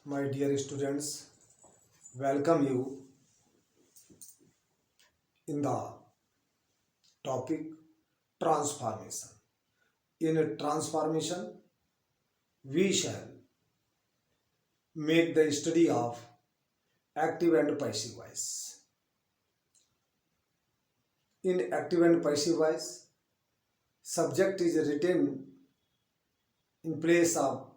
My dear students, welcome you in the topic transformation. In a transformation, we shall make the study of active and passive voice. In active and passive voice, subject is written in place of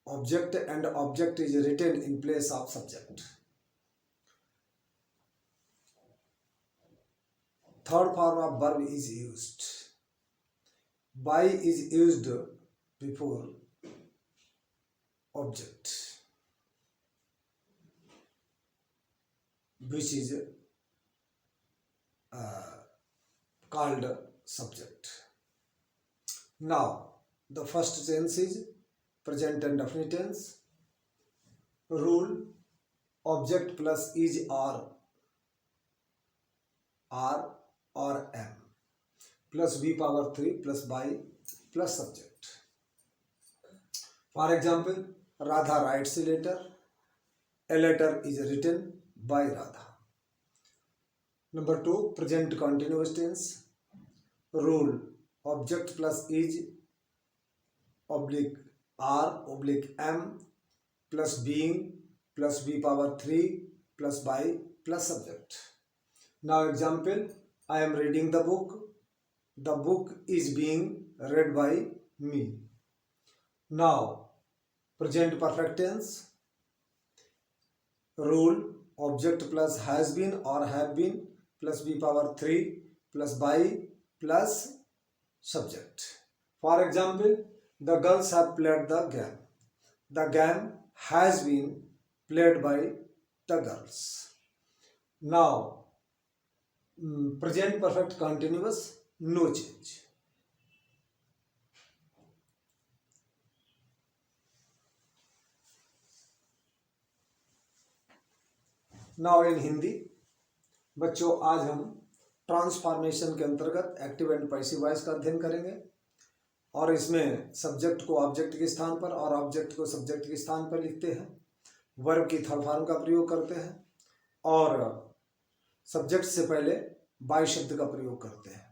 object and object is written in place of subject. Third form of verb is used. By is used before object, which is called subject. Now, the first tense is present and definite tense. Rule: object plus is or am plus b power 3 plus by plus subject. For example, Radha writes a letter. A letter is written by Radha. Number 2, present continuous tense. Rule: object plus is oblique r oblique am plus being plus b power 3 plus by plus subject. Now example, I am reading the book. The book is being read by me. Now present perfect tense. Rule: object plus has been or have been plus b power 3 plus by plus subject. For example, the girls have played the game. The game has been played by the girls. Now present perfect continuous, no change. Now in Hindi बच्चों, आज हम transformation के अंतर्गत active and passive voice का अध्ययन करेंगे और इसमें सब्जेक्ट को ऑब्जेक्ट के स्थान पर और ऑब्जेक्ट को सब्जेक्ट के स्थान पर लिखते हैं, वर्ब की थर्ड फॉर्म का प्रयोग करते हैं और सब्जेक्ट से पहले बाय शब्द का प्रयोग करते हैं।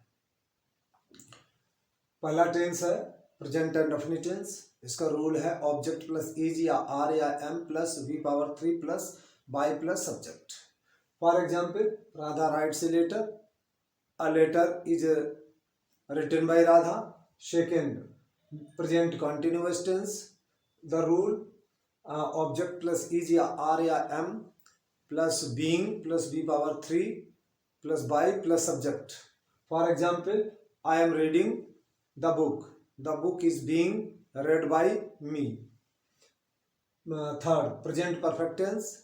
पहला टेंस है प्रेजेंट एंड डेफिनिट टेंस। इसका रूल है ऑब्जेक्ट प्लस इज या आर या am plus V power 3 plus by plus subject. For example, Radha writes a letter. A letter is written by Radha. Second, present continuous tense. The rule: object plus is या r या m plus being plus b power 3 plus by plus subject. For example, I am reading the book. The book is being read by me. Third, present perfect tense.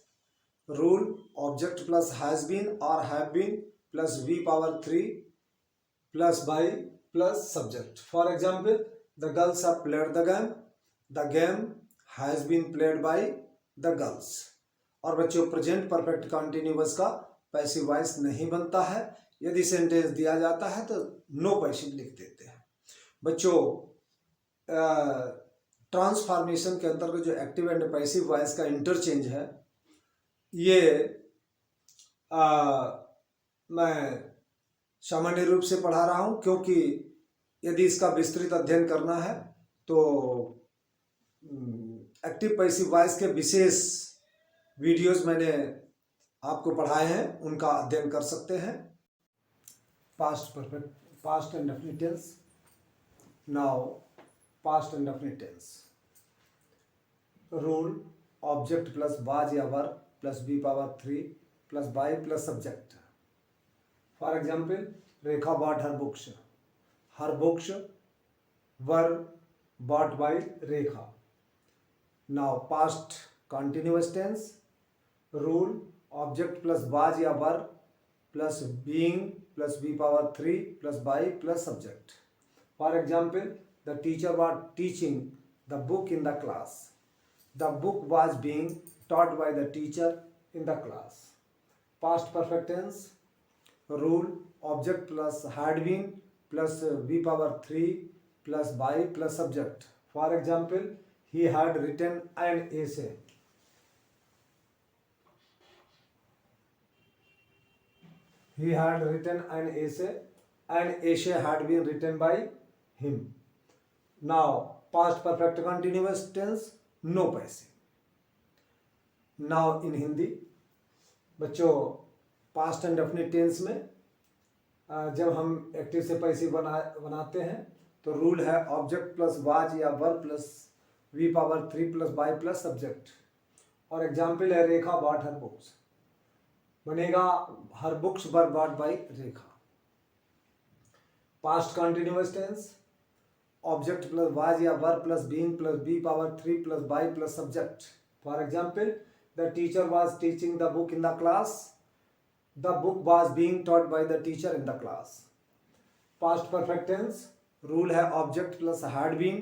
Rule: object plus has been or have been plus v power 3 plus by plus subject. For example, the girls have played the game. The game has been played by the girls. और बच्चों, present perfect continuous का passive voice नहीं बनता है। यदि sentence दिया जाता है तो नो पैसिव लिख देते हैं। बच्चों, ट्रांसफॉर्मेशन के अंतर्गत जो एक्टिव एंड पैसिव वॉइस का इंटरचेंज है, ये मैं सामान्य रूप से पढ़ा रहा हूँ, क्योंकि यदि इसका विस्तृत अध्ययन करना है तो एक्टिव पैसिव वॉइस के विशेष वीडियोस मैंने आपको पढ़ाए हैं, उनका अध्ययन कर सकते हैं। Past perfect, past indefinite tense. Now past indefinite tense. Rule: object plus was या were plus b power 3 plus by plus subject. For example, Rekha bought her books. Her books were bought by Rekha. Now past continuous tense. Rule: object plus was या were plus being plus b power 3 plus by plus subject. For example, the teacher was teaching the book in the class. The book was being taught by the teacher in the class. Past perfect tense. Rule: object plus had been plus v power 3 plus by plus subject. For example, he had written an essay. he had written an essay and essay had been written by him. Now past perfect continuous tense no पैसे. Now in Hindi बच्चों past indefinite tense में जब हम active से passive बनाते हैं तो rule है ऑब्जेक्ट प्लस वाज या verb plus V power 3 plus by plus subject. और एग्जाम्पल है रेखा बॉट हर बुक्स, बनेगा her books were bought by Rekha. Past continuous tense object plus was या verb plus being plus V power 3 plus by plus subject. For example the teacher was teaching the book in the class. The book was being taught by the teacher in the class. Past perfect tense rule है object plus had been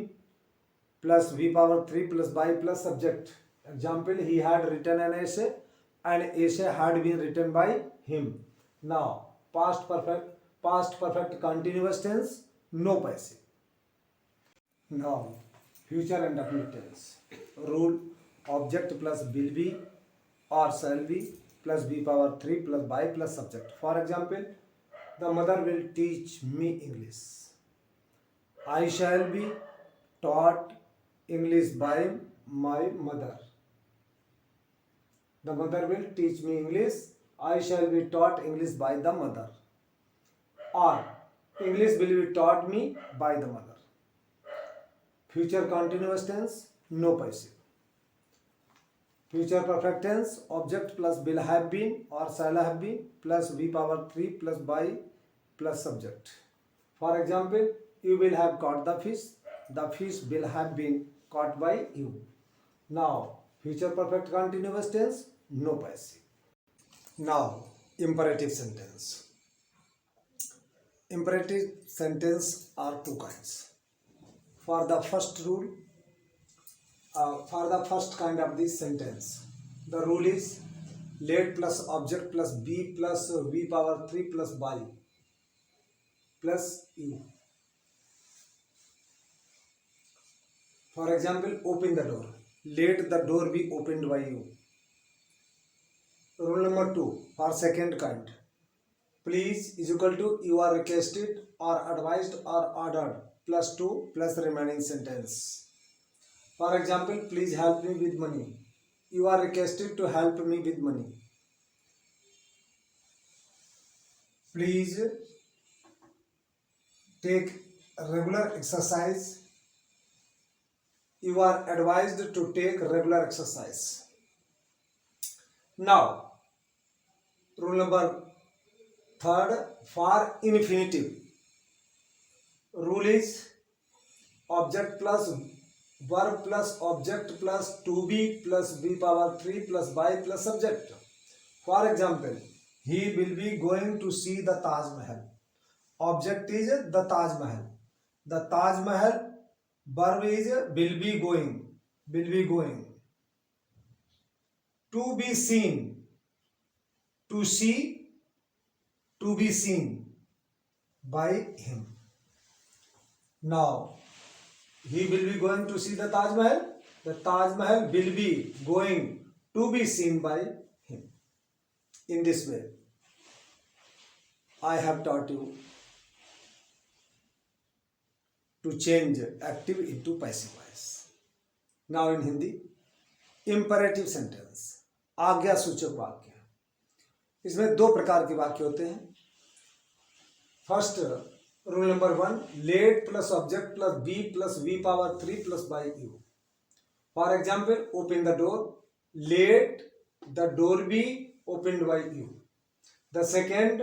plus v power 3 plus by plus subject. Example, he had written an essay and essay had been written by him. Now past perfect continuous tense no passive. Now future and definite tense rule object plus will be or shall be plus b power 3 plus by plus subject. For example, the mother will teach me English. I shall be taught English by my mother. The mother will teach me English. I shall be taught English by the mother. Or English will be taught me by the mother. Future continuous tense no passive. Future perfect tense object plus will have been or shall have been plus v power 3 plus by plus subject. For example, you will have caught the fish. The fish will have been caught by you. Now future perfect continuous tense no passive. Now imperative sentence. Imperative sentence are two kinds. For the first rule, for the first kind of this sentence, the rule is let plus object plus be plus v power 3 plus by plus you. For example, open the door. Let the door be opened by you. Rule number 2 for second kind, please is equal to you are requested or advised or ordered plus 2 plus remaining sentence. For example, please help me with money. You are requested to help me with money. Please take regular exercise. You are advised to take regular exercise. Now, rule number 3 for infinitive. Rule is object plus verb plus object plus to be plus b power 3 plus by plus subject. For example, he will be going to see the Taj Mahal. Object is the Taj Mahal. The Taj Mahal. Verb is will be going. Will be going. To be seen. To see. To be seen by him. Now he will be going to see the Taj Mahal. The Taj Mahal will be going to be seen by him. In this way, I have taught you to change active into passive voice. Now in Hindi, imperative sentence, आज्ञा सूचक वाक्य. इसमें दो प्रकार के वाक्य होते हैं. First rule number 1, let plus object plus be plus v power 3 plus by you. For example, open the door. Let the door be opened by you. The second,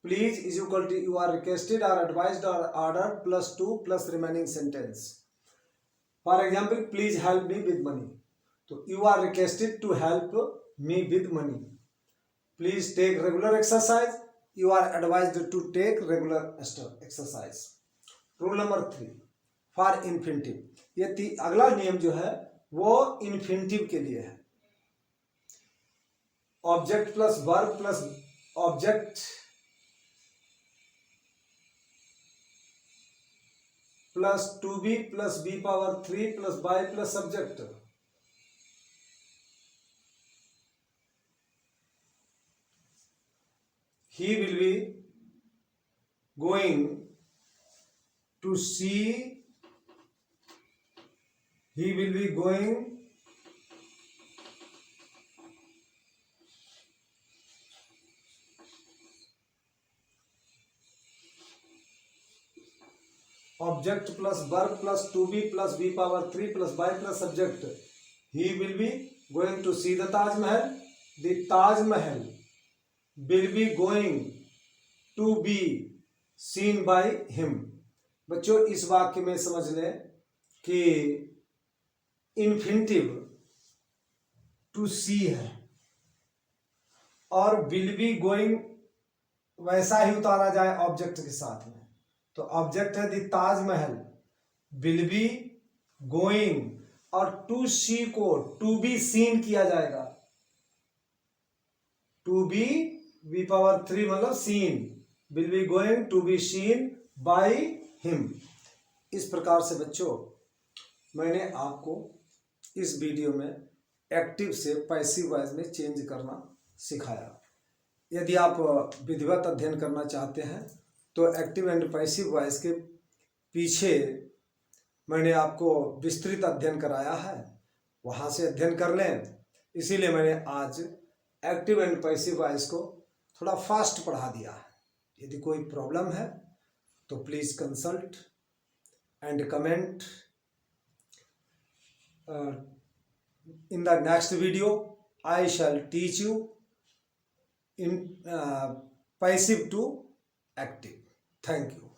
please is equal to you are requested or advised or ordered plus 2 plus remaining sentence. For example, please help me with money. So you are requested to help me with money. Please take regular exercise. You are advised to take regular exercise. Rule number 3 for infinitive. ये अगला नियम जो है वो infinitive के लिए है. Object plus verb plus object plus to be plus b power 3 plus by plus subject. he will be going to see, he will be going object plus verb plus to be plus be power 3 plus by plus subject. He will be going to see the Taj Mahal. The Taj Mahal will be going to be seen by him. बच्चों इस वाक्य में समझ लें कि infinitive to सी है और will be going वैसा ही उतारा जाए ऑब्जेक्ट के साथ में। तो ऑब्जेक्ट है the Taj Mahal, will be going, और टू सी को टू बी सीन किया जाएगा। टू बी वी पावर 3 मतलब seen, will be going to be seen by him. इस प्रकार से बच्चों मैंने आपको इस वीडियो में एक्टिव से पैसिव वॉइस में चेंज करना सिखाया। यदि आप विधिवत अध्ययन करना चाहते हैं तो एक्टिव एंड पैसिव वॉइस के पीछे मैंने आपको विस्तृत अध्ययन कराया है, वहाँ से अध्ययन कर लें। इसीलिए मैंने आज एक्टिव एंड पैसिव वॉइस को थोड़ा फास्ट पढ़ा दिया है। यदि कोई प्रॉब्लम है तो please consult and comment. In the next video I shall teach you in passive to active. Thank you.